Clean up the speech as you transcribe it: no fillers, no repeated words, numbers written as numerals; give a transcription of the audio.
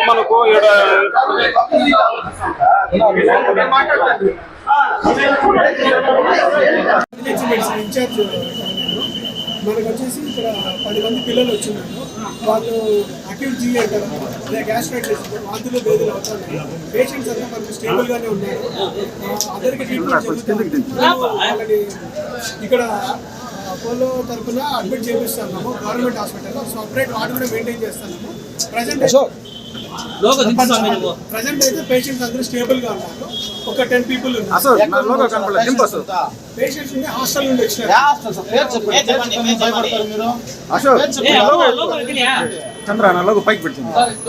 మనకు ఇన్ఛార్జ్ మనకు వచ్చేసి ఇక్కడ 10 మంది పిల్లలు వచ్చినారు. వాళ్ళు అక్యూట్ జీ అంటారు, అదే గ్యాస్ట్రైటిస్ వాంతులు వేదులు అవుతున్నాయి. పేషెంట్స్ అంతా మనకు స్టేబుల్గానే ఉన్నారు. అందరికీ ట్రీట్మెంట్ జరుగుతుంది. వాళ్ళని ఇక్కడ అపోలో తరఫున అడ్మిట్ చేపిస్తున్నాము. గవర్నమెంట్ హాస్పిటల్లో సపరేట్ వార్డు కూడా మెయింటైన్ చేస్తున్నాము. ప్రజెంట్ అయితే పేషెంట్స్ అందరూ స్టేబుల్ గా ఉన్నారు. ఒక 10 పీపుల్ పేషెంట్స్ హాస్టల్ నుండి వచ్చినారు. చంద్ర నా లోగో పైకి పెట్టింది.